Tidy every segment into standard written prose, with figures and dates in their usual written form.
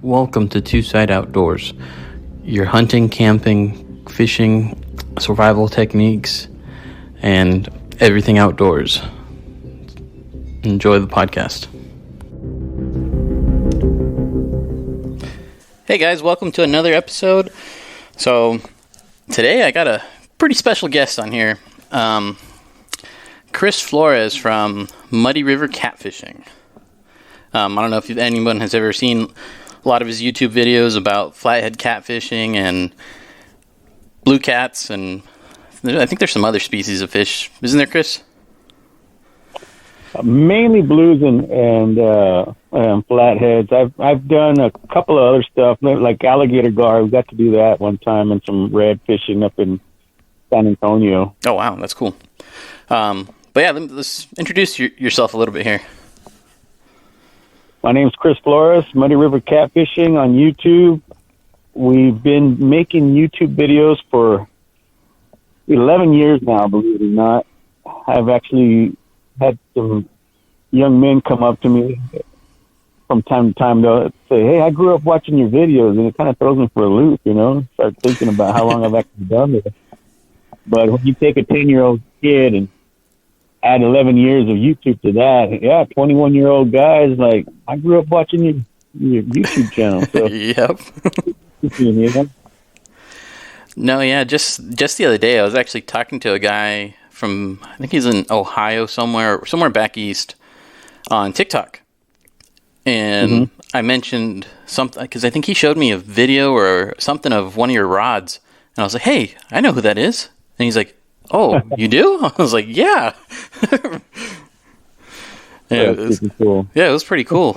Welcome to Two Side Outdoors, your hunting, camping, fishing, survival techniques, and everything outdoors. Enjoy the podcast. Hey guys, welcome to another episode. So today I got a pretty special guest on here. Kris Flores from Muddy River Catfishing. I don't know if anyone has ever seen a lot of his YouTube videos about flathead catfishing and blue cats, and I think there's some other species of fish. Isn't there, Kris? Mainly blues and flatheads. I've done a couple of other stuff, like alligator gar. We got to do that one time, and some red fishing up in San Antonio. Oh, wow, that's cool. But yeah, let's introduce yourself a little bit here. My name's Kris Flores, Muddy River Catfishing on YouTube. We've been making YouTube videos for 11 years now, believe it or not. I've actually had some young men come up to me from time to time. They'll say, "Hey, I grew up watching your videos," and it kind of throws me for a loop, Start thinking about how long I've actually done this. But when you take a 10-year-old kid and add 11 years of YouTube to that, 21-year-old guys, like, I grew up watching your YouTube channel. So. Yep. No, yeah, just the other day, I was actually talking to a guy from, I think he's in Ohio somewhere back east, on TikTok. And I mentioned something, because I think he showed me a video or something of one of your rods. And I was like, "Hey, I know who that is." And he's like, "Oh, you do?" I was like, "Yeah." It was cool. Yeah, it was pretty cool.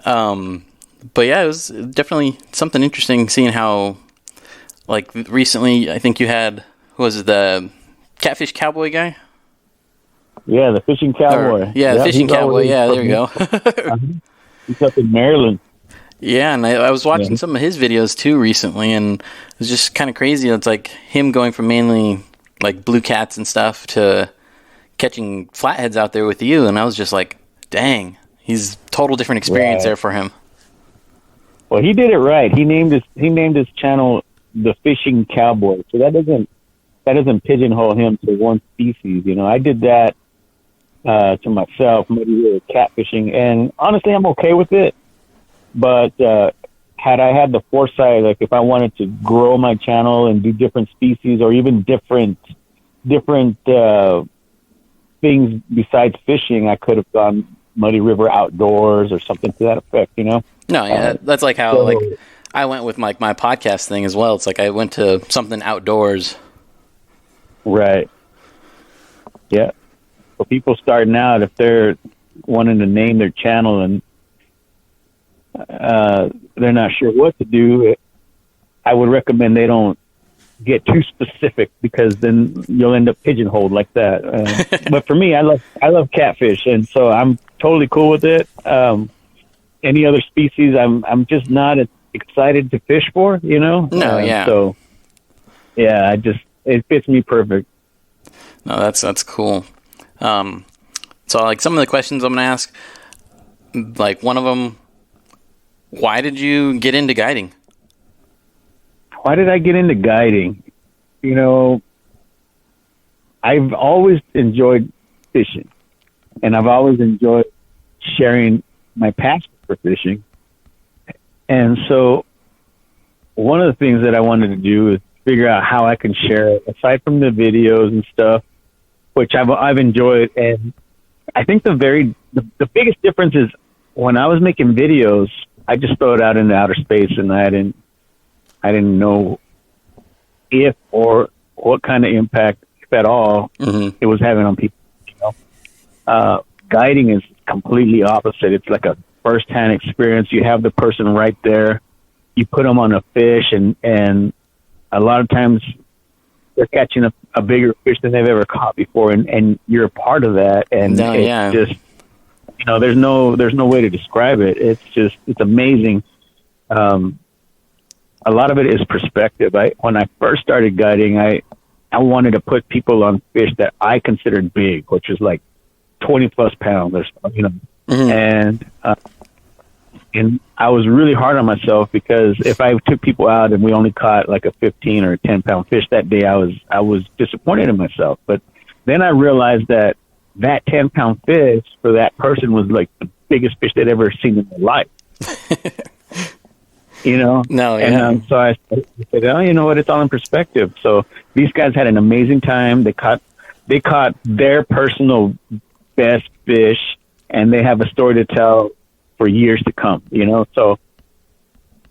But yeah, it was definitely something interesting seeing how, like, recently, I think you had, who was it, the Catfish Cowboy guy? Yeah, the Fishing Cowboy. The Fishing Cowboy. Yeah, there you go. He's up in Maryland. Yeah, and I was watching some of his videos too recently, and it was just kind of crazy. It's like him going from mainly like blue cats and stuff to catching flatheads out there with you, and I was just like, dang, he's total different experience there for him. Well, he did it right. He named his channel the Fishing Cowboy, so that doesn't pigeonhole him to one species. I did that to myself, maybe catfishing, and honestly, I'm okay with it. But had I had the foresight, like if I wanted to grow my channel and do different species or even different things besides fishing, I could have gone Muddy River Outdoors or something to that effect, No, yeah, that's like how I went with my podcast thing as well. It's like I went to something outdoors. Right. Yeah. For people starting out, if they're wanting to name their channel and they're not sure what to do, I would recommend they don't get too specific, because then you'll end up pigeonholed like that. But for me, I love catfish, and so I'm totally cool with it. Any other species, I'm just not as excited to fish for, No, yeah. So yeah, it fits me perfect. No, that's cool. So like some of the questions I'm gonna ask, like one of them, why did you get into guiding? Why did I get into guiding? I've always enjoyed fishing, and I've always enjoyed sharing my passion for fishing. And so one of the things that I wanted to do is figure out how I can share it, aside from the videos and stuff, which I've enjoyed. And I think the biggest difference is when I was making videos, I just throw it out into outer space, and I didn't know if or what kind of impact, if at all, it was having on people. Guiding is completely opposite. It's like a first-hand experience. You have the person right there. You put them on a fish, and a lot of times they're catching a bigger fish than they've ever caught before, and you're a part of that. And just, there's no way to describe it. It's amazing. A lot of it is perspective. When I first started guiding, I wanted to put people on fish that I considered big, which is like 20 plus pounds. And I was really hard on myself because if I took people out and we only caught like a 15 or a 10-pound fish that day, I was disappointed in myself. But then I realized that 10-pound fish for that person was like the biggest fish they'd ever seen in their life. You know? No, yeah. And so I said, oh, you know what? It's all in perspective. So these guys had an amazing time. They caught their personal best fish, and they have a story to tell for years to come, you know? So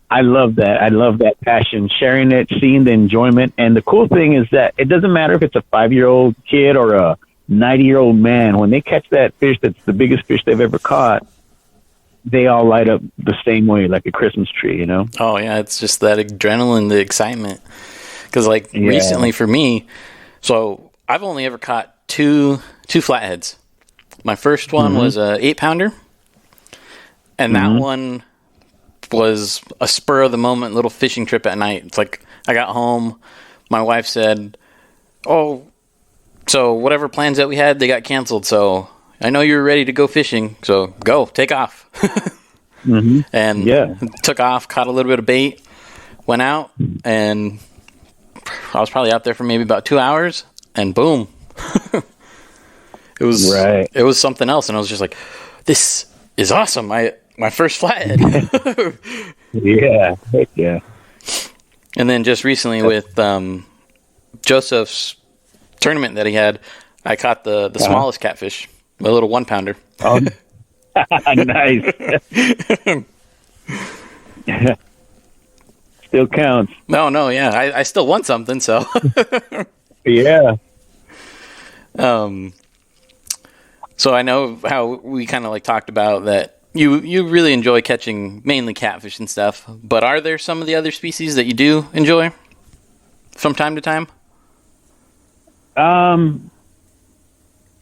I love that. I love that passion, sharing it, seeing the enjoyment. And the cool thing is that it doesn't matter if it's a 5-year-old kid or a 90-year-old man. When they catch that fish that's the biggest fish they've ever caught, they all light up the same way, like a Christmas tree, you know? Oh, yeah, it's just that adrenaline, the excitement. Because, like, recently for me, so I've only ever caught two flatheads. My first one was a 8-pounder, and that one was a spur-of-the-moment little fishing trip at night. It's like, I got home, my wife said, oh, so whatever plans that we had, they got canceled, so I know you're ready to go fishing, so go, take off. And took off, caught a little bit of bait, went out, and I was probably out there for maybe about 2 hours, and boom. It was something else, and I was just like, this is awesome. My first flathead. Yeah, heck yeah. And then just recently with Joseph's tournament that he had, I caught the smallest catfish, a little 1-pounder. Oh, nice. Still counts. No, yeah. I still won something, so. Yeah. So I know how we kind of like talked about that you really enjoy catching mainly catfish and stuff, but are there some of the other species that you do enjoy from time to time?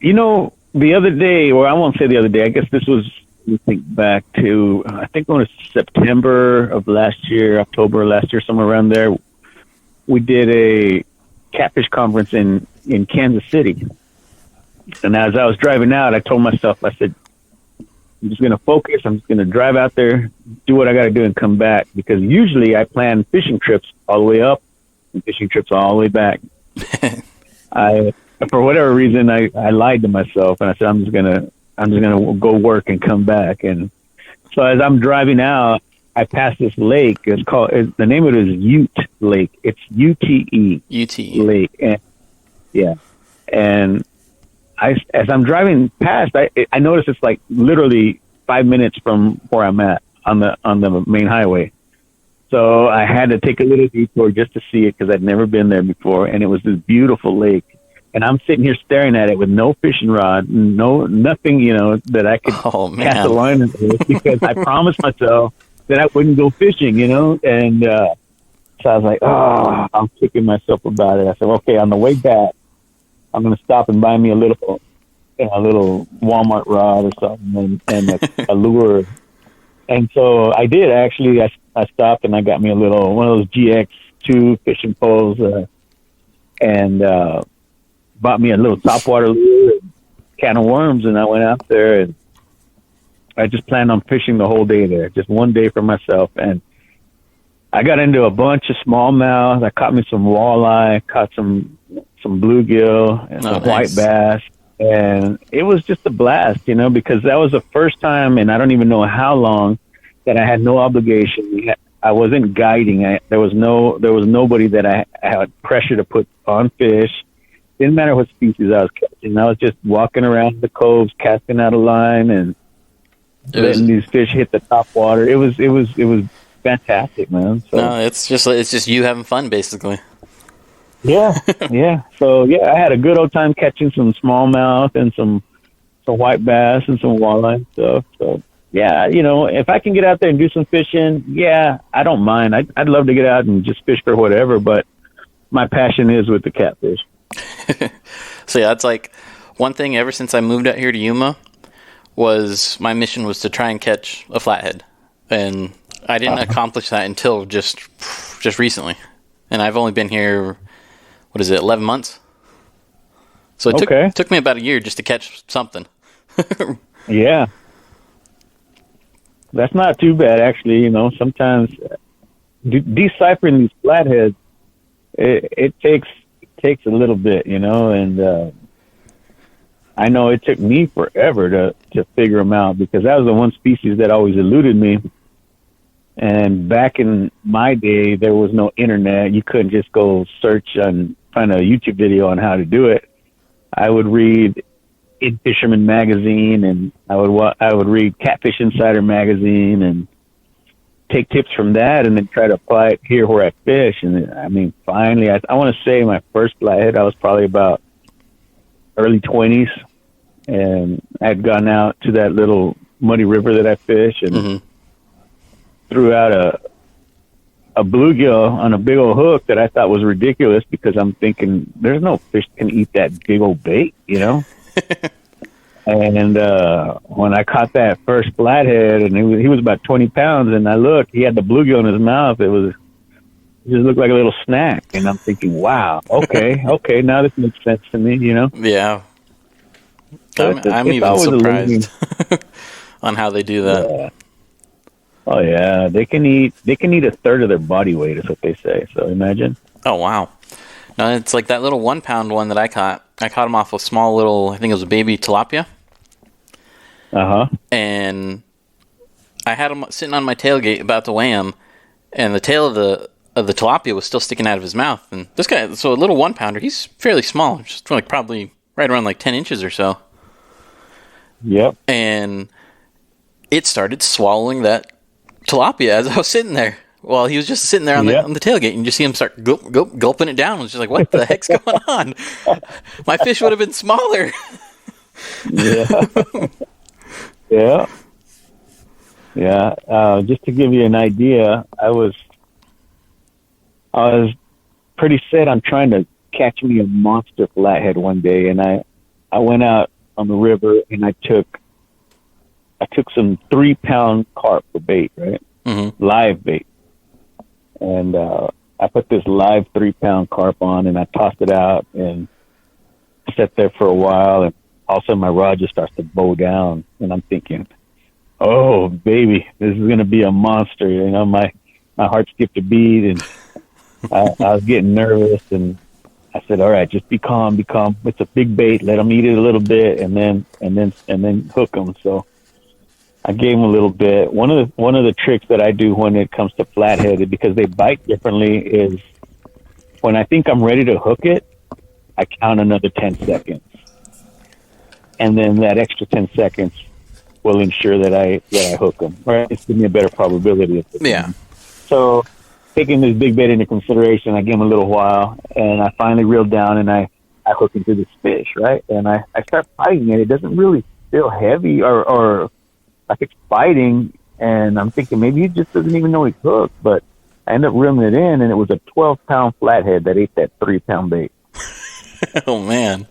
You know, the other day, or I won't say the other day, I guess this was, let me think back to, I think it was September of last year, October last year, somewhere around there. We did a catfish conference in Kansas City. And as I was driving out, I told myself, I said, I'm just going to focus. I'm just going to drive out there, do what I got to do, and come back. Because usually I plan fishing trips all the way up and fishing trips all the way back. For whatever reason, I lied to myself, and I said, I'm just gonna go work and come back. And so as I'm driving out, I passed this lake. The name of it is Ute Lake. It's UTE. UTE Lake. And as I'm driving past, I noticed it's like literally 5 minutes from where I'm at on the main highway. So I had to take a little detour just to see it because I'd never been there before, and it was this beautiful lake. And I'm sitting here staring at it with no fishing rod, nothing, you know, that I could cast a line with, because I promised myself that I wouldn't go fishing, you know. And so I was like, oh, I'm kicking myself about it. I said, okay, on the way back, I'm going to stop and buy me a little Walmart rod or something and a lure. And so I did, actually. I stopped and I got me one of those GX2 fishing poles and bought me a little topwater lure and can of worms, and I went out there and I just planned on fishing the whole day there, just one day for myself. And I got into a bunch of smallmouth. I caught me some walleye, caught some bluegill and some white bass. And it was just a blast, you know, because that was the first time, and I don't even know how long, that I had no obligation. I wasn't guiding. There was nobody that I had pressure to put on fish. Didn't matter what species I was catching. I was just walking around the coves, casting out a line and letting these fish hit the top water. It was fantastic, man. So, no, it's just you having fun, basically. Yeah, yeah. So I had a good old time catching some smallmouth and some white bass and some walleye and stuff. So yeah, you know, if I can get out there and do some fishing, yeah, I don't mind. I'd love to get out and just fish for whatever, but my passion is with the catfish. So yeah, that's like one thing ever since I moved out here to Yuma was my mission was to try and catch a flathead, and I didn't accomplish that until just recently, and I've only been here, 11 months? So it took me about a year just to catch something. Yeah. That's not too bad, actually. Sometimes deciphering these flatheads, it takes a little bit, and I know it took me forever to figure them out, because that was the one species that always eluded me. And back in my day, there was no internet. You couldn't just go search and find a YouTube video on how to do it. I would read Fisherman magazine, and I would read Catfish Insider magazine, and take tips from that, and then try to apply it here where I fish. And I mean, finally, I want to say my first flathead, I was probably about early 20s, and I had gone out to that little muddy river that I fish, and threw out a bluegill on a big old hook that I thought was ridiculous, because I'm thinking there's no fish that can eat that big old bait, And when I caught that first flathead, and he was about 20 pounds, and I looked, he had the bluegill in his mouth. It just looked like a little snack, and I'm thinking, wow, okay, now this makes sense to me, Yeah. So I'm even surprised on how they do that. Yeah. Oh yeah, they can eat a third of their body weight, is what they say. So imagine. Oh wow. No, it's like that little 1 pound one that I caught. I caught him off a small little, I think it was a baby tilapia. And I had him sitting on my tailgate about to weigh him, and the tail of the tilapia was still sticking out of his mouth. And this guy, so a little 1 pounder, he's fairly small, just like probably right around like 10 inches or so. Yep. And it started swallowing that tilapia as I was sitting there. Well, he was just sitting there on the tailgate, and you just see him start gulping it down. I was just like, what the heck's going on? My fish would have been smaller. Yeah. Just to give you an idea, I was pretty set on trying to catch me a monster flathead one day, and I went out on the river, and I took some 3-pound carp for bait, right? Live bait. And I put this live 3-pound carp on, and I tossed it out and sat there for a while, and all of a sudden my rod just starts to bow down, and I'm thinking, oh baby, this is gonna be a monster. My heart skipped a beat, and I was getting nervous, and I said, all right, just be calm. It's a big bait. Let them eat it a little bit, and then hook them. So I gave them a little bit. One of the tricks that I do when it comes to flathead, because they bite differently, is when I think I'm ready to hook it, I count another 10 seconds. And then that extra 10 seconds will ensure that I hook them. Right? It's giving me a better probability of hooking them. So taking this big bait into consideration, I gave him a little while, and I finally reeled down, and I hook into this fish, right? And I start fighting it. It doesn't really feel heavy or like it's fighting, and I'm thinking maybe he just doesn't even know he's hooked, but I end up reeling it in, and it was a 12-pound flathead that ate that 3-pound bait. Oh, man.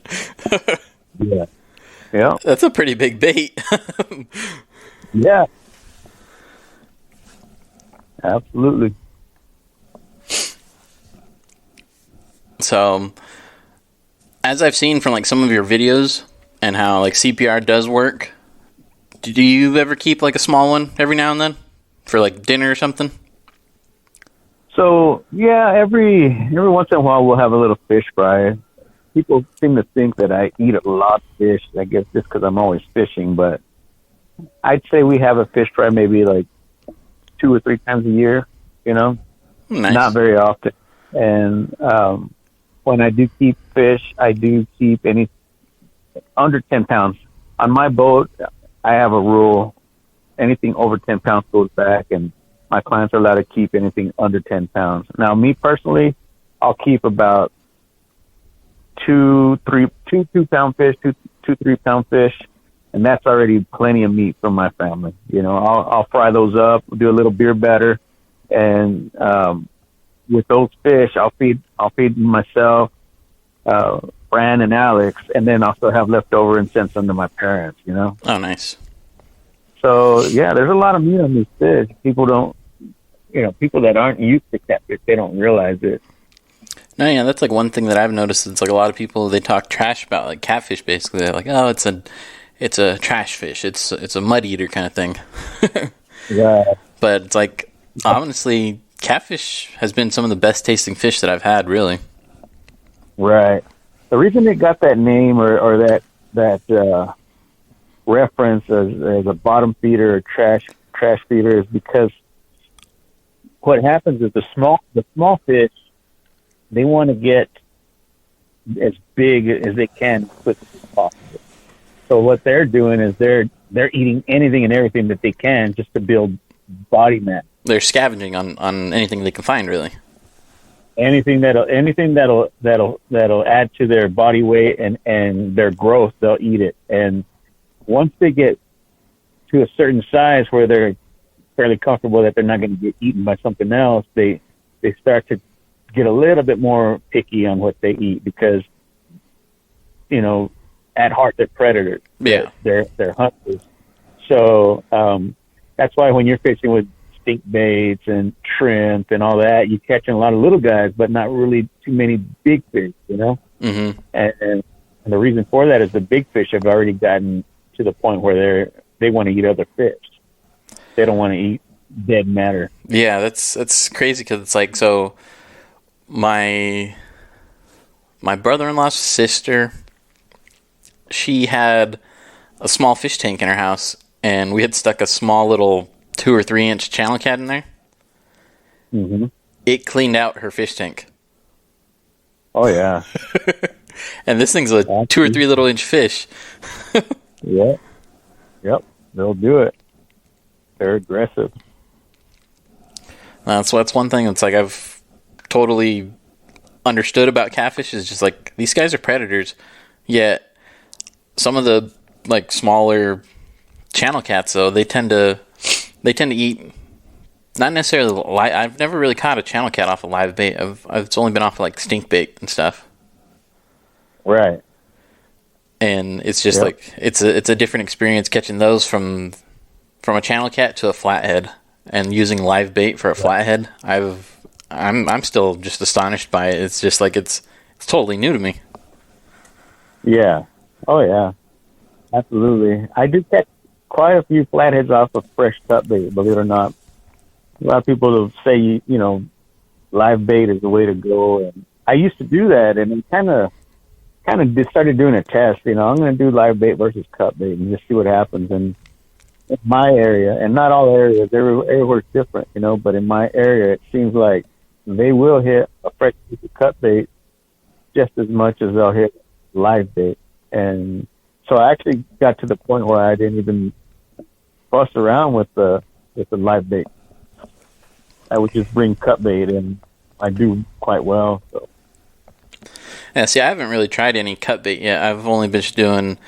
Yeah. That's a pretty big bait. Yeah. Absolutely. So, as I've seen from like some of your videos and how like CPR does work, do you ever keep like a small one every now and then for like dinner or something? So yeah, every once in a while we'll have a little fish fry. People seem to think that I eat a lot of fish, I guess just because I'm always fishing, but I'd say we have a fish fry maybe like 2 or 3 times a year, Nice. Not very often. And when I do keep fish, I do keep any under 10 pounds. On my boat, I have a rule, anything over 10 pounds goes back, and my clients are allowed to keep anything under 10 pounds. Now, me personally, I'll keep about 2-3-pound fish, 3-pound fish, and that's already plenty of meat for my family. I'll fry those up, do a little beer batter, and with those fish, I'll feed myself, Fran and Alex, and then also have leftover and send some to my parents. Oh, nice. So yeah, there's a lot of meat on these fish. People that aren't used to catfish, they don't realize it. No, yeah, that's like one thing that I've noticed. It's like a lot of people, they talk trash about like catfish. Basically, they're like, "Oh, it's a trash fish. It's a mud eater kind of thing." Yeah. But it's like, honestly, catfish has been some of the best tasting fish that I've had, really. Right. The reason it got that name or that reference as a bottom feeder or trash feeder is because what happens is the small fish, they want to get as big as they can as quick as possible. So what they're doing is they're eating anything and everything that they can just to build body mass. They're scavenging on anything they can find, really. Anything that'll add to their body weight and their growth, they'll eat it. And once they get to a certain size where they're fairly comfortable that they're not going to get eaten by something else, they start to get a little bit more picky on what they eat because, at heart they're predators. Yeah, they're hunters. So that's why when you're fishing with stink baits and shrimp and all that, you're catching a lot of little guys, but not really too many big fish. Mm-hmm. And the reason for that is the big fish have already gotten to the point where they want to eat other fish. They don't want to eat dead matter. Yeah, that's crazy because it's like, so my brother-in-law's sister, she had a small fish tank in her house, and we had stuck a small little 2 or 3 inch channel cat in there. Mm-hmm. It cleaned out her fish tank. Oh yeah. And this thing's a 2 or 3 little inch fish. Yeah. Yep. They'll do it. They're aggressive. That's one thing that's like I've totally understood about catfish is just like these guys are predators, yet some of the like smaller channel cats though they tend to eat not necessarily I've never really caught a channel cat off a live bait. It's only been off of, like stink bait and stuff. Right. And it's just like it's a different experience catching those from a channel cat to a flathead and using live bait for a flathead. I'm still just astonished by it. It's just like it's totally new to me. Yeah. Oh yeah. Absolutely. I do catch quite a few flatheads off of fresh cut bait, believe it or not. A lot of people will say, live bait is the way to go. And I used to do that and then kind of just started doing a test. I'm going to do live bait versus cut bait and just see what happens. And in my area, and not all areas, everywhere's different, but in my area, it seems like they will hit a fresh piece of cut bait just as much as they'll hit live bait. And so I actually got to the point where I didn't even fuss around with the live bait. I would just bring cut bait, and I do quite well. So. Yeah, see, I haven't really tried any cut bait yet. I've only been doing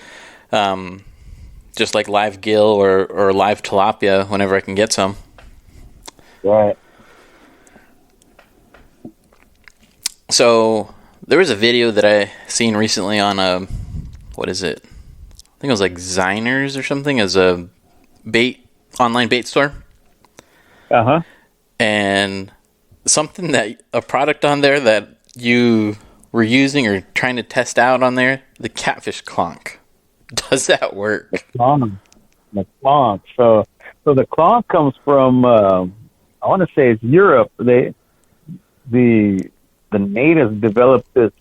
just like live gill or live tilapia whenever I can get some. Right. So there was a video that I seen recently on what is it? I think it was like Ziners or something as a online bait store. Uh-huh. And something a product on there that you were using or trying to test out on there, the catfish clonk. Does that work? The clonk. So the clonk comes from I want to say it's Europe. The natives developed this.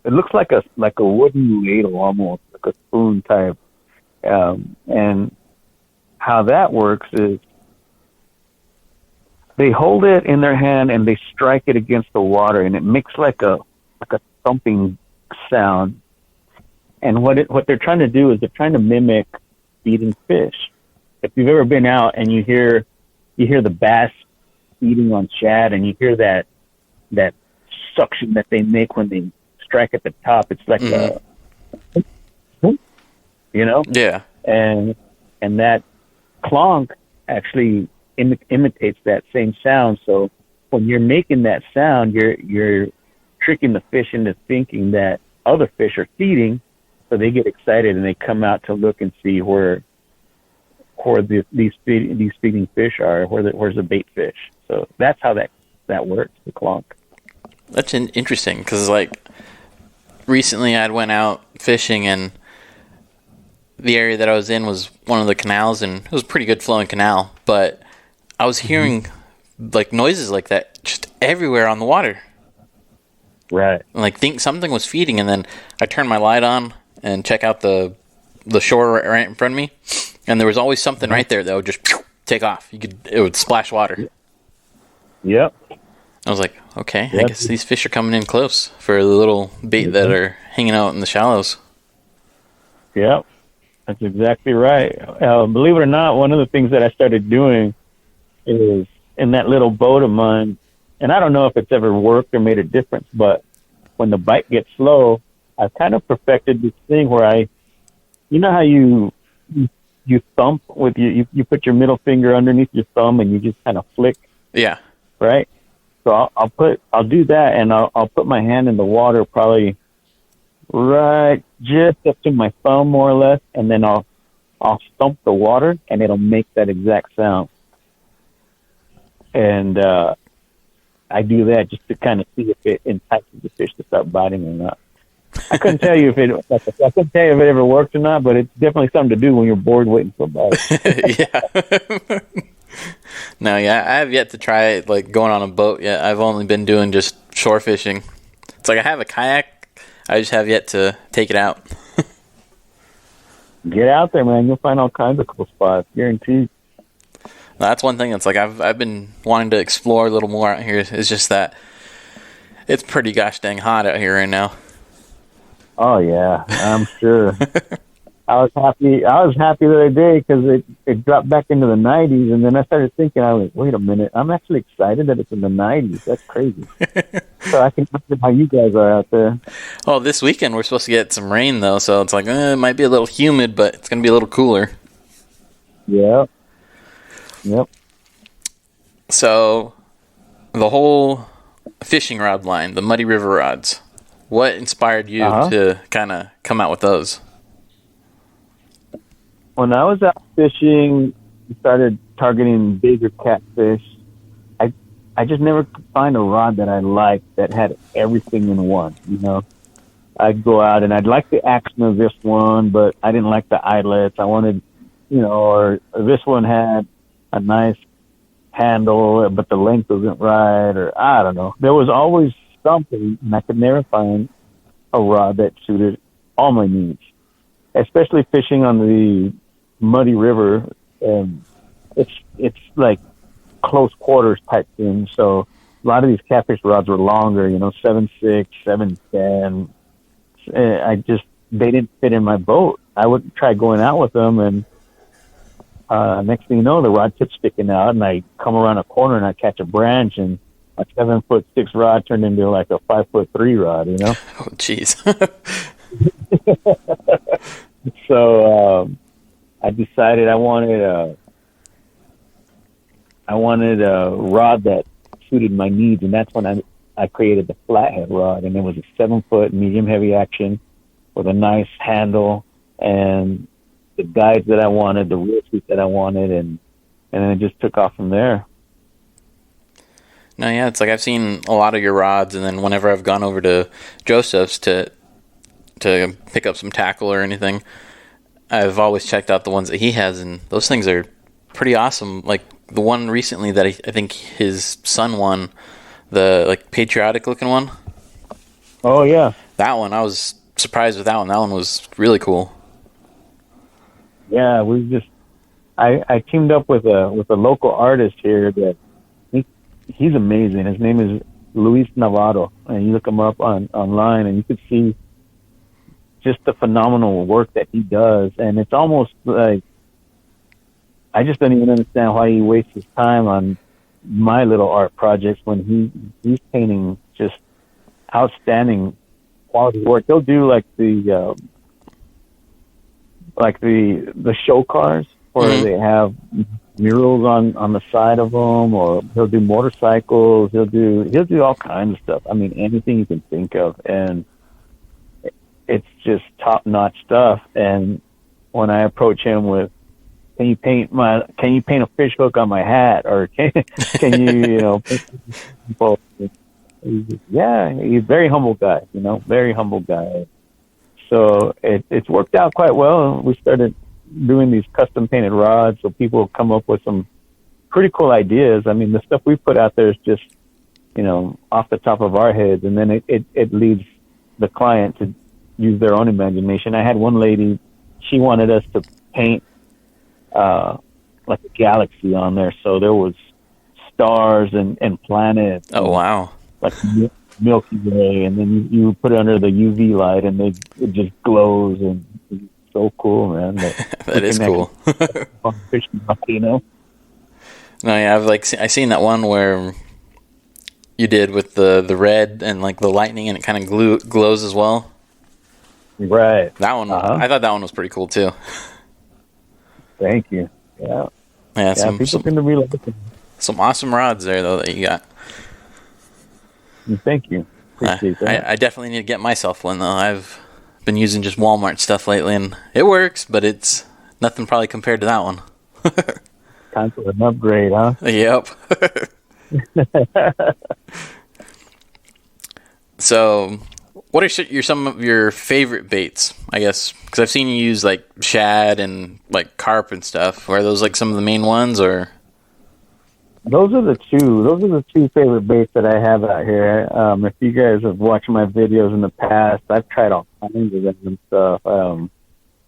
It looks like a wooden ladle almost, like a spoon type. And how that works is they hold it in their hand and they strike it against the water, and it makes like a thumping sound. And what they're trying to do is they're trying to mimic feeding fish. If you've ever been out and you hear the bass feeding on shad, and you hear that suction that they make when they strike at the top, it's like Yeah. And that clonk actually imitates that same sound. So when you're making that sound, you're tricking the fish into thinking that other fish are feeding, so they get excited and they come out to look and see where these feeding fish are, where's the bait fish. So that's how that works, the clonk. That's interesting because like recently I went out fishing and the area that I was in was one of the canals, and it was a pretty good flowing canal. but I was hearing like noises like that just everywhere on the water. Right. And, like, think something was feeding, and then I turned my light on and check out the shore right in front of me, and there was always something right there that would just take off. It would splash water. Yep. I was like, okay, I guess these fish are coming in close for the little bait that are hanging out in the shallows. Yep. That's exactly right. Believe it or not, one of the things that I started doing is in that little boat of mine, and I don't know if it's ever worked or made a difference, but when the bite gets slow, I've kind of perfected this thing where you know how you thump with you put your middle finger underneath your thumb and you just kind of flick. Yeah. Right. So I'll do that, and I'll put my hand in the water probably right just up to my thumb more or less, and then I'll thump the water and it'll make that exact sound. And I do that just to kind of see if it entices the fish to start biting or not. I couldn't tell you if it ever worked or not, but it's definitely something to do when you're bored waiting for a bite. Yeah. No, yeah, I have yet to try like going on a boat yet. I've only been doing just shore fishing. It's like I have a kayak, I just have yet to take it out. Get out there, man. You'll find all kinds of cool spots, guaranteed. That's one thing that's like I've been wanting to explore a little more out here. It's just that it's pretty gosh dang hot out here right now. Oh yeah, I'm sure. I was happy the other day because it dropped back into the 90s, and then I started thinking, I was like, wait a minute, I'm actually excited that it's in the 90s. That's crazy. So I can imagine how you guys are out there. Well, this weekend we're supposed to get some rain though, so it's like it might be a little humid, but it's gonna be a little cooler. Yeah. Yep. So the whole fishing rod line, the Muddy River rods, what inspired you to kind of come out with those? When I was out fishing, started targeting bigger catfish. I just never could find a rod that I liked that had everything in one. You know, I'd go out and I'd like the action of this one, but I didn't like the eyelets. I wanted, or this one had a nice handle, but the length wasn't right, or I don't know. There was always something, and I could never find a rod that suited all my needs, especially fishing on the Muddy River. It's like close quarters type thing. So a lot of these catfish rods were longer, 7.6, 7.10. They didn't fit in my boat. I would try going out with them, and next thing you know, the rod tip's sticking out, and I come around a corner and I catch a branch, and a 7'6" rod turned into like a 5'3" rod. Oh, jeez. So I decided I wanted a rod that suited my needs, and that's when I created the flathead rod, and it was a 7-foot medium heavy action with a nice handle and the guides that I wanted, the reel sweep that I wanted, and then it just took off from there. No, yeah, it's like I've seen a lot of your rods, and then whenever I've gone over to Joseph's to pick up some tackle or anything, I've always checked out the ones that he has, and those things are pretty awesome. Like the one recently that I think his son won, the like patriotic looking one. Oh yeah, that one, I was surprised with that one. That one was really cool. Yeah, I teamed up with a local artist here that he's amazing. His name is Luis Navarro, and you look him up online, and you could see just the phenomenal work that he does. And it's almost like I just don't even understand why he wastes his time on my little art projects when he's painting just outstanding quality work. He'll do like the show cars where they have murals on the side of them, or he'll do motorcycles. He'll do all kinds of stuff. I mean, anything you can think of, and it's just top notch stuff. And when I approach him with, can you paint a fish hook on my hat, or can you people? Yeah, he's a very humble guy. Very humble guy. So it's worked out quite well. We started doing these custom painted rods, so people come up with some pretty cool ideas. I mean, the stuff we put out there is just, off the top of our heads, and then it leads the client to use their own imagination. I had one lady, she wanted us to paint like a galaxy on there, so there was stars and planets. Oh, wow. Like Milky Way, and then you put it under the UV light, and it just glows, and it's so cool, man. That is cool. No, yeah, I seen that one where you did with the red and like the lightning, and it kind of glows as well. Right. That one, I thought that one was pretty cool too. Thank you. Yeah. Yeah. People seem to really like it. Some awesome rods there though that you got. Thank you. Appreciate that. I definitely need to get myself one though. I've been using just Walmart stuff lately, and it works, but it's nothing probably compared to that one. Time for an upgrade, huh? Yep. So, what are some of your favorite baits? I guess because I've seen you use like shad and like carp and stuff. Are those like some of the main ones, or? Those are the two favorite baits that I have out here. If you guys have watched my videos in the past, I've tried all kinds of them and stuff.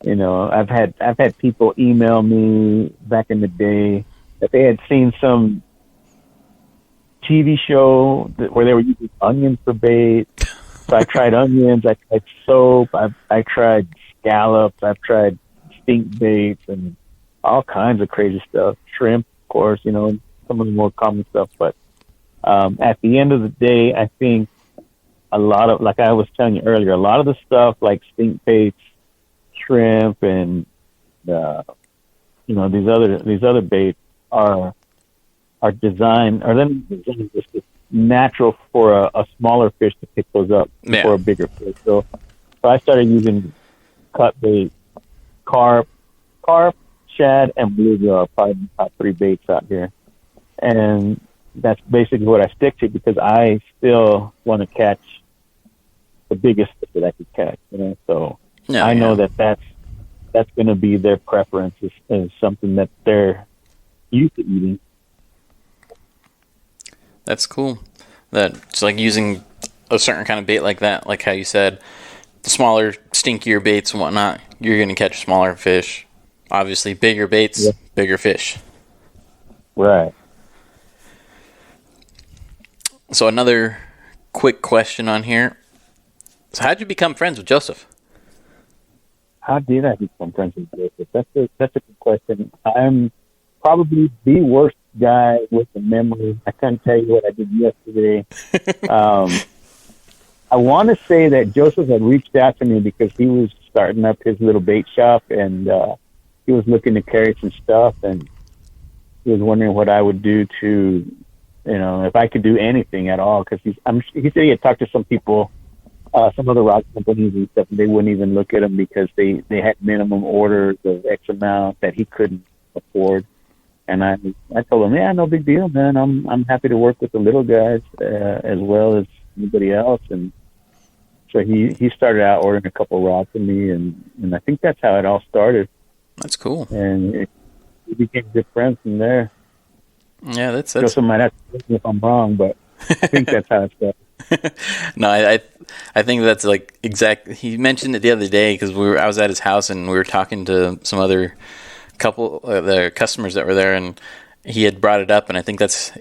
I've had people email me back in the day that they had seen some TV show where they were using onions for bait. So I tried onions, I tried soap, I tried scallops, I've tried stink baits and all kinds of crazy stuff. Shrimp, of course, some of the more common stuff. But at the end of the day, I think a lot of, like I was telling you earlier, a lot of the stuff like stink baits, shrimp, and these other baits are designed, or then designed just natural for a smaller fish to pick those up before a bigger fish. So I started using cut bait, carp, shad, and bluegill are probably the top 3 baits out here. And that's basically what I stick to because I still want to catch the biggest fish that I could catch, So I know that's going to be their preference is something that they're used to eating. That's cool. That's like using a certain kind of bait like that, like how you said, the smaller, stinkier baits and whatnot, you're going to catch smaller fish. Obviously, bigger baits, bigger fish. Right. So another quick question on here. So how did you become friends with Joseph? How did I become friends with Joseph? That's a good question. I'm probably the worst guy with a memory. I can't tell you what I did yesterday. I want to say that Joseph had reached out to me because he was starting up his little bait shop, and he was looking to carry some stuff, and he was wondering what I would do to, if I could do anything at all. Because he said he had talked to some people, some other rod companies and stuff, and they wouldn't even look at him because they had minimum orders of X amount that he couldn't afford. And I told him, yeah, no big deal, man. I'm happy to work with the little guys as well as anybody else. And so he started out ordering a couple rods from me, and I think that's how it all started. That's cool. And we became good friends from there. Yeah, that's. Joseph might have to correct me if I'm wrong, but I think that's how it started. No, I think that's like exact. He mentioned it the other day because I was at his house and we were talking to some other couple the customers that were there, and he had brought it up, and I think that's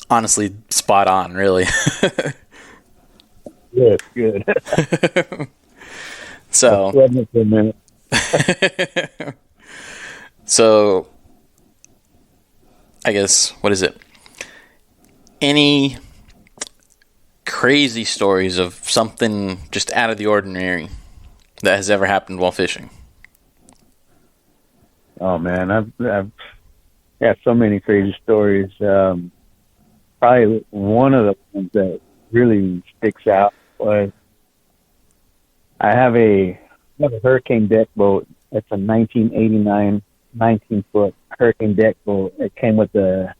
honestly spot on, really. Good. So, so I guess, what is it? Any crazy stories of something just out of the ordinary that has ever happened while fishing? Oh man, I've got so many crazy stories. Probably one of the ones that really sticks out was I have a Hurricane deck boat. It's a 1989 19-foot Hurricane deck boat. It came with an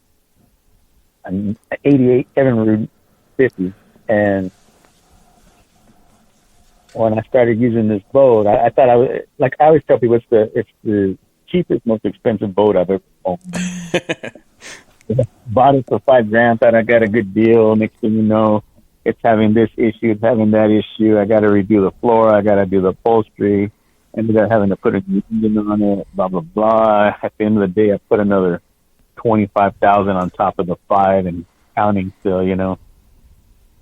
88 Evinrude 50, and when I started using this boat, I thought I always tell people it's the cheapest, most expensive boat I've ever owned. Bought it for $5,000. Thought I got a good deal. Next thing you know, it's having this issue, it's having that issue. I got to redo the floor. I got to do the upholstery. Ended up having to put a new engine on it. Blah blah blah. At the end of the day, I put another 25,000 on top of the 5 and counting still.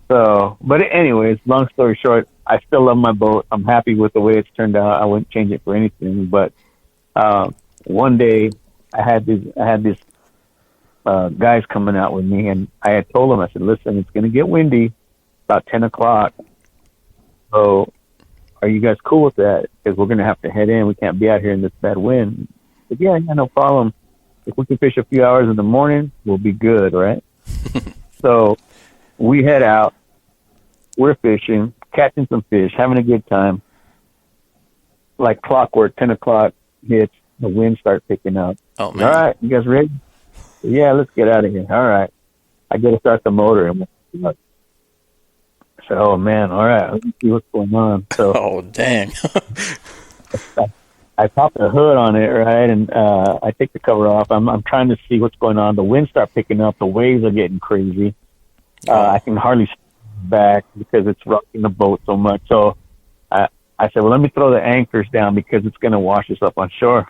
So, but anyways, long story short, I still love my boat. I'm happy with the way it's turned out. I wouldn't change it for anything. But one day, I had this guys coming out with me, and I had told them, I said, "Listen, it's going to get windy about 10 o'clock. So, are you guys cool with that? Because we're going to have to head in. We can't be out here in this bad wind." I said, yeah, no problem. If we can fish a few hours in the morning, we'll be good, right? So we head out. We're fishing, catching some fish, having a good time. Like clockwork, 10 o'clock hits, the wind starts picking up. Oh, man. All right, you guys ready? Yeah, let's get out of here. All right. I got to start the motor. And I said, oh, man, all right, let's see what's going on. So, oh, dang. I pop the hood on it, right, and I take the cover off. I'm trying to see what's going on. The wind start picking up. The waves are getting crazy. I can hardly stand back because it's rocking the boat so much. So I said, well, let me throw the anchors down because it's going to wash us up on shore.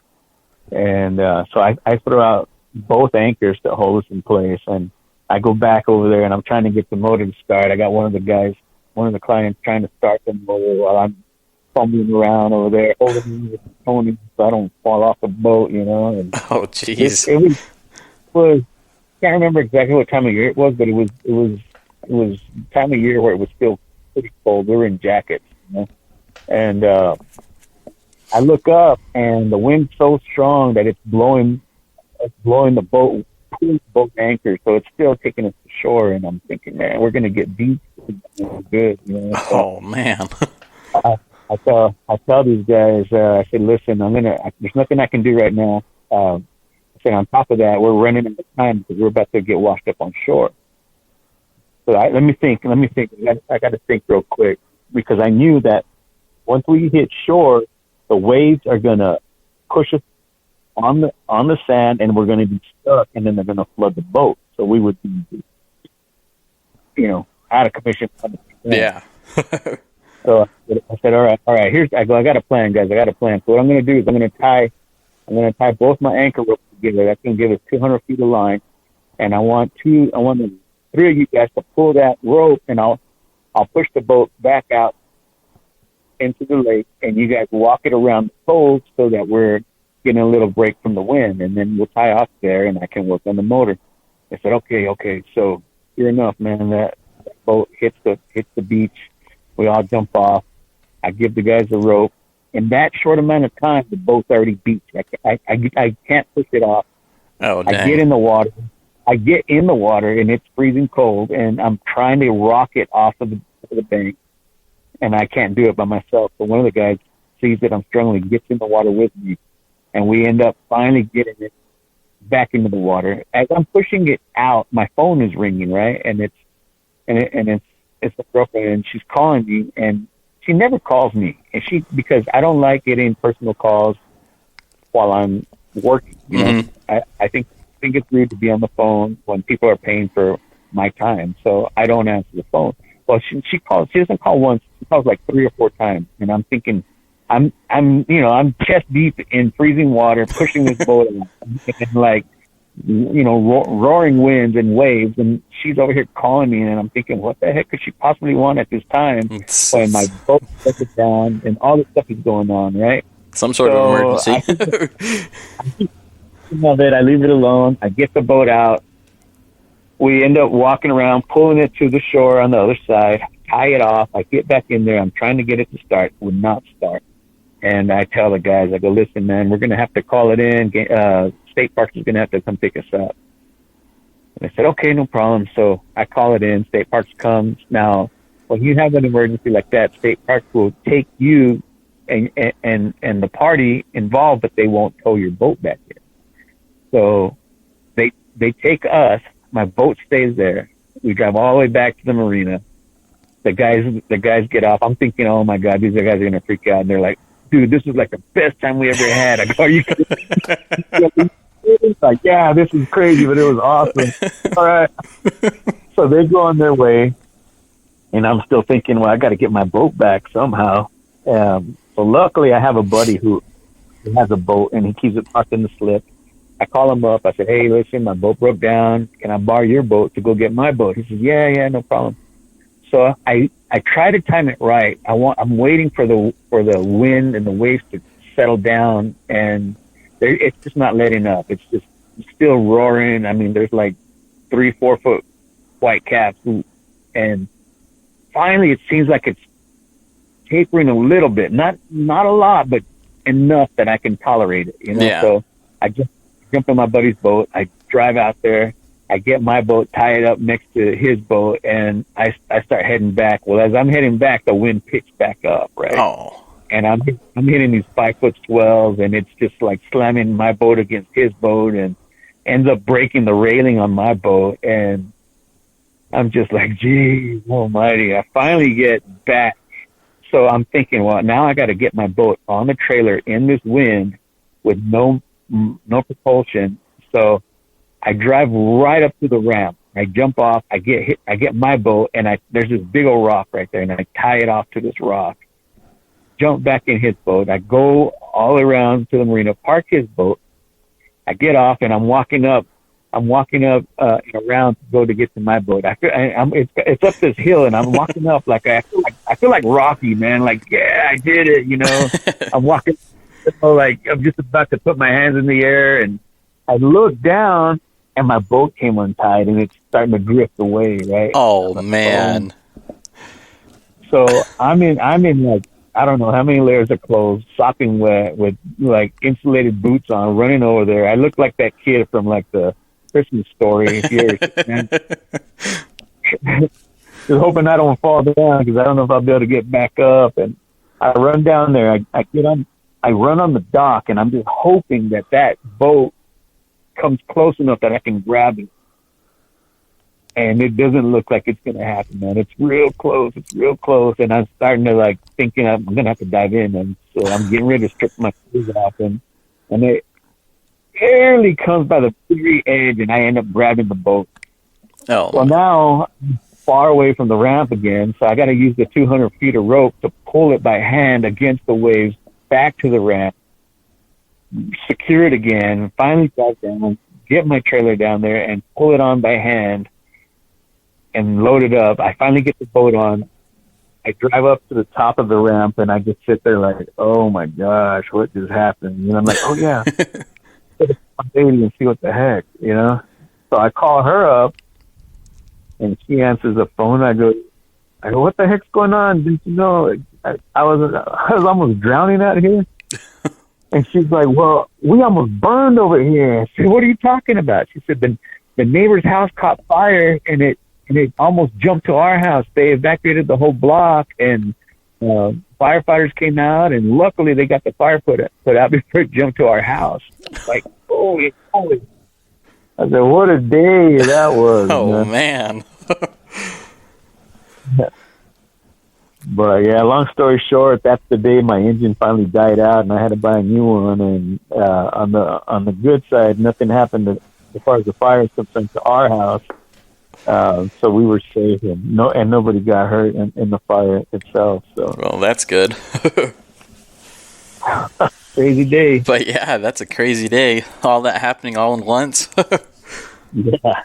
And so I throw out both anchors to hold us in place, and I go back over there, and I'm trying to get the motor to start. I got one of the clients trying to start the motor while I'm fumbling around over there, holding the pony so I don't fall off the boat, And oh, jeez. It was can't remember exactly what time of year it was, but it was time of year where it was still pretty cold. We were in jackets, And I look up, and the wind's so strong that it's blowing the boat, pulling the boat anchor, so it's still taking us to shore. And I'm thinking, man, we're gonna get beat. Good, Oh, man. I tell these guys, I said, listen, there's nothing I can do right now. I said, on top of that, we're running out of time because we're about to get washed up on shore. So let me think. I got to think real quick because I knew that once we hit shore, the waves are going to push us on the sand and we're going to be stuck, and then they're going to flood the boat. So we would be, out of commission. Yeah. So I said, all right. I got a plan, guys. I got a plan. So what I'm going to do is I'm going to tie both my anchor ropes together. That's going to give us 200 feet of line. And I want the 3 of you guys to pull that rope, and I'll push the boat back out into the lake, and you guys walk it around the poles so that we're getting a little break from the wind, and then we'll tie off there, and I can work on the motor. I said, okay. So sure enough, man, that boat hits the beach. We all jump off. I give the guys a rope. In that short amount of time, the boat's already beached. I can't push it off. Oh, dang. I get in the water, and it's freezing cold, and I'm trying to rock it off of the bank, and I can't do it by myself. So one of the guys sees that I'm struggling, gets in the water with me, and we end up finally getting it back into the water. As I'm pushing it out, my phone is ringing, right? And it's a girlfriend, and she's calling me, and she never calls me, and because I don't like getting personal calls while I'm working. I think it's rude to be on the phone when people are paying for my time, so I don't answer the phone. Well, she calls. She doesn't call once. She calls like 3 or 4 times, and I'm thinking, I'm chest deep in freezing water, pushing this boat, and like, roaring winds and waves, and she's over here calling me, and I'm thinking, what the heck could she possibly want at this time when my boat is down and all this stuff is going on, right? Some sort of emergency. I leave it alone. I get the boat out. We end up walking around, pulling it to the shore on the other side, tie it off. I get back in there. I'm trying to get it to start. Would not start. And I tell the guys, I go, listen, man, we're going to have to call it in. State Parks is going to have to come pick us up. And I said, okay, no problem. So I call it in. State Parks comes. Now, when you have an emergency like that, State Parks will take you and the party involved, but they won't tow your boat back here. So they take us. My boat stays there. We drive all the way back to the marina. The guys get off. I'm thinking, oh my God, these guys are going to freak out. And they're like, dude, this is like the best time we ever had. I go, are you kidding? It's like, yeah, this is crazy, but it was awesome. All right. So they go on their way, and I'm still thinking, well, I got to get my boat back somehow. So luckily, I have a buddy who has a boat, and he keeps it parked in the slip. I call him up. I said, hey, listen, my boat broke down. Can I borrow your boat to go get my boat? He says, yeah, no problem. So I try to time it right. I'm waiting for the wind and the waves to settle down, and it's just not letting up. It's just still roaring. I mean, there's like 3-4 foot white caps, and finally it seems like it's tapering a little bit, not a lot, but enough that I can tolerate it. Yeah. So I just jump in my buddy's boat. I drive out there. I get my boat, tie it up next to his boat, and I start heading back. Well, as I'm heading back, the wind picks back up, right? Oh. And I'm hitting these 5-foot swells, and it's just like slamming my boat against his boat, and ends up breaking the railing on my boat. And I'm just like, geez, almighty. I finally get back. So I'm thinking, well, now I got to get my boat on the trailer in this wind with no propulsion. So I drive right up to the ramp. I jump off. I get my boat, and there's this big old rock right there, and I tie it off to this rock. Jump back in his boat. I go all around to the marina, park his boat. I get off, and I'm walking up around to go to get to my boat. It's up this hill, and I'm walking up like I feel like Rocky, man. Like, yeah, I did it. I'm walking, like I'm just about to put my hands in the air, and I look down, and my boat came untied, and it's starting to drift away. Right? Oh man! So I'm in like, I don't know how many layers of clothes, sopping wet, with like insulated boots on, running over there. I look like that kid from like the Christmas Story. If you're just hoping I don't fall down, because I don't know if I'll be able to get back up. And I run down there. I run on the dock, and I'm just hoping that boat comes close enough that I can grab it. And it doesn't look like it's going to happen, man. It's real close. And I'm starting to like thinking I'm going to have to dive in. And so I'm getting ready to strip my clothes off, and it barely comes by the very edge, and I end up grabbing the boat. Oh. Well, now I'm far away from the ramp again, so I got to use the 200 feet of rope to pull it by hand against the waves back to the ramp, secure it again, finally dive down, get my trailer down there, and pull it on by hand and load it up. I finally get the boat on. I drive up to the top of the ramp, and I just sit there like, oh my gosh, what just happened? And I'm like, oh yeah, my baby, and see what the heck, So I call her up, and she answers the phone. I go, what the heck's going on? Didn't you know I was almost drowning out here? And she's like, well, we almost burned over here. I said, what are you talking about? She said, the neighbor's house caught fire, and it almost jumped to our house. They evacuated the whole block, and firefighters came out, and luckily they got the fire put out before it jumped to our house. Like, holy. I said, what a day that was. Oh, man. But yeah, long story short, that's the day my engine finally died out, and I had to buy a new one. And on the good side, nothing happened as far as the fire is concerned to our house. So we were safe, and nobody got hurt in the fire itself. So, well, that's good. Crazy day. But yeah, that's a crazy day. All that happening all at once. Yeah.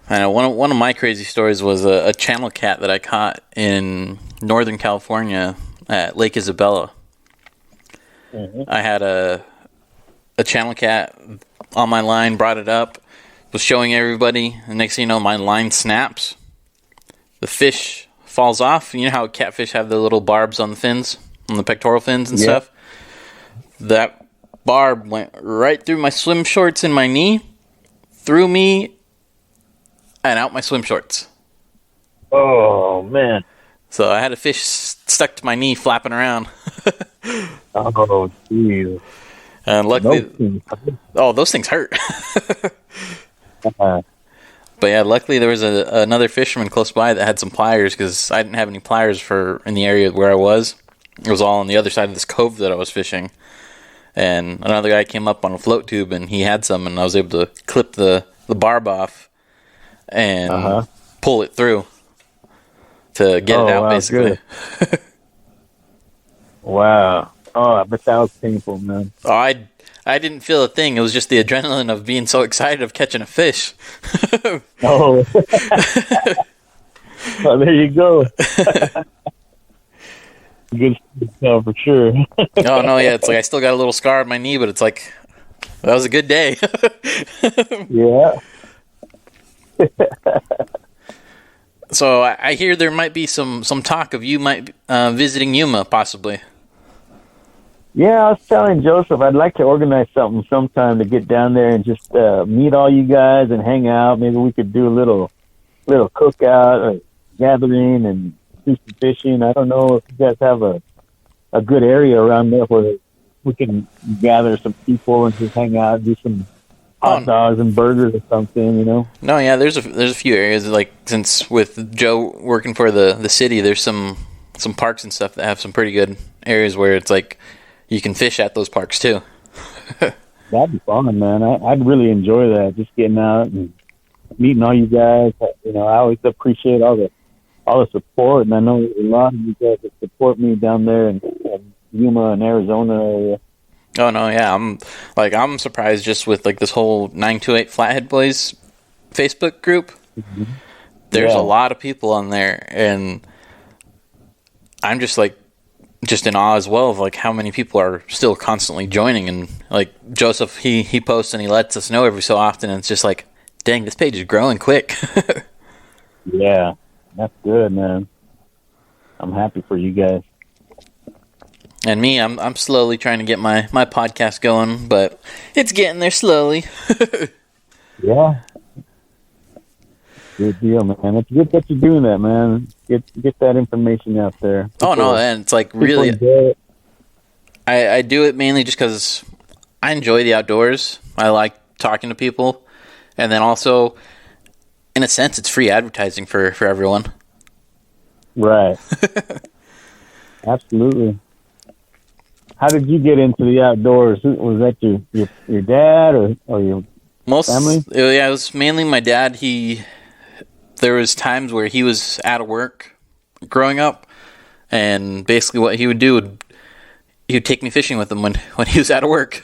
I know one of my crazy stories was a channel cat that I caught in Northern California at Lake Isabella. Mm-hmm. I had a channel cat on my line, brought it up, was showing everybody, and next thing you know, my line snaps. The fish falls off. You know how catfish have the little barbs on the fins, on the pectoral fins and stuff? That barb went right through my swim shorts and my knee, through me, and out my swim shorts. Oh, man. So I had a fish stuck to my knee flapping around. Oh, jeez. And luckily, those things hurt. But yeah, luckily there was another fisherman close by that had some pliers, because I didn't have any pliers in the area where I was. It was all on the other side of this cove that I was fishing. and another guy came up on a float tube, and he had some, and I was able to clip the barb off and pull it through to get it out, basically. Wow. Oh, I bet that was painful, man. Oh, I didn't feel a thing. It was just the adrenaline of being so excited of catching a fish. Oh. Well, there you go. Good stuff for sure. Oh, no, yeah. It's like I still got a little scar on my knee, but it's like, that was a good day. Yeah. So I hear there might be some talk of you might visiting Yuma, possibly. Yeah, I was telling Joseph I'd like to organize something sometime to get down there and just meet all you guys and hang out. Maybe we could do a little cookout or gathering and do some fishing. I don't know if you guys have a good area around there where we can gather some people and just hang out and do some hot dogs and burgers or something, you know? No, yeah, there's a few areas, like, since with Joe working for the city, there's some parks and stuff that have some pretty good areas where it's like you can fish at those parks too. That'd be fun, man. I'd really enjoy that, just getting out and meeting all you guys. You know, I always appreciate all the support, and I know a lot of you guys that support me down there in Yuma and Arizona area. Oh no, yeah, I'm surprised just with like this whole 928 Flathead Boys Facebook group. Mm-hmm. There's a lot of people on there, and I'm just in awe as well of like how many people are still constantly joining. And like Joseph, he posts and he lets us know every so often, and it's just like, dang, this page is growing quick. Yeah, that's good, man. I'm happy for you guys. And me, I'm slowly trying to get my podcast going, but it's getting there slowly. Yeah. Good deal, man. It's good that you're doing that, man. Get that information out there. Oh, no, and it's like really... I do it mainly just because I enjoy the outdoors. I like talking to people. And then also, in a sense, it's free advertising for everyone. Right. Absolutely. How did you get into the outdoors? Was that your dad or your family? Yeah, it was mainly my dad. There was times where he was out of work growing up, and basically what he would do he would take me fishing with him when he was out of work.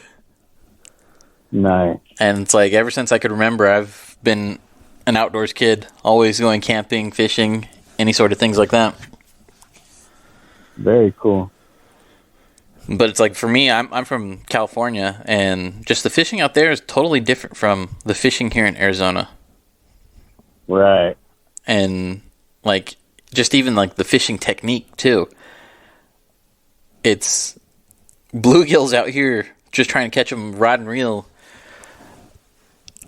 Nice. And it's like ever since I could remember, I've been an outdoors kid, always going camping, fishing, any sort of things like that. Very cool. But it's like, for me, I'm from California, and just the fishing out there is totally different from the fishing here in Arizona. Right. And like, just even like the fishing technique too. It's bluegills out here, just trying to catch them rod and reel.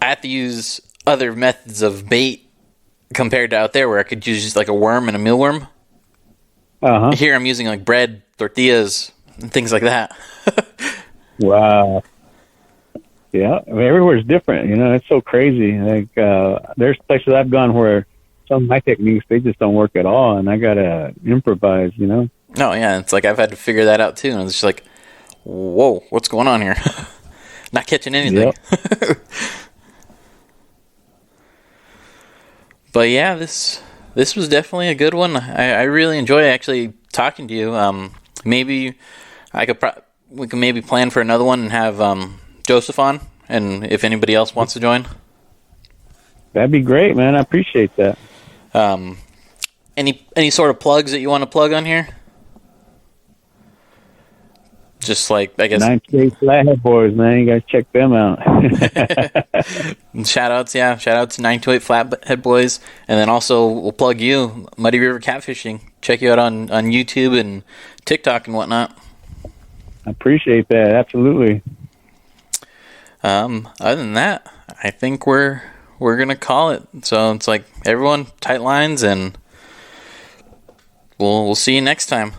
I have to use other methods of bait compared to out there where I could use just like a worm and a mealworm. Uh-huh. Here I'm using like bread, tortillas, and things like that. Wow. Yeah, I mean, everywhere's different. You know, it's so crazy. Like, there's places I've gone where some of my techniques, they just don't work at all, and I gotta improvise. You know. No, yeah, it's like I've had to figure that out too, and it's just like, whoa, what's going on here? Not catching anything. Yep. But yeah, this was definitely a good one. I really enjoy actually talking to you. Maybe we can maybe plan for another one and have Joseph on, and if anybody else wants to join. That'd be great, man. I appreciate that. Any sort of plugs that you want to plug on here? Just like, I guess, 928 Flathead Boys, man. You guys check them out. Shout outs 928 Flathead Boys, and then also we'll plug you, Muddy River Catfishing. Check you out on YouTube and TikTok and whatnot. I appreciate that. Absolutely. Other than that, I think we're gonna call it. So it's like, everyone, tight lines, and we'll see you next time.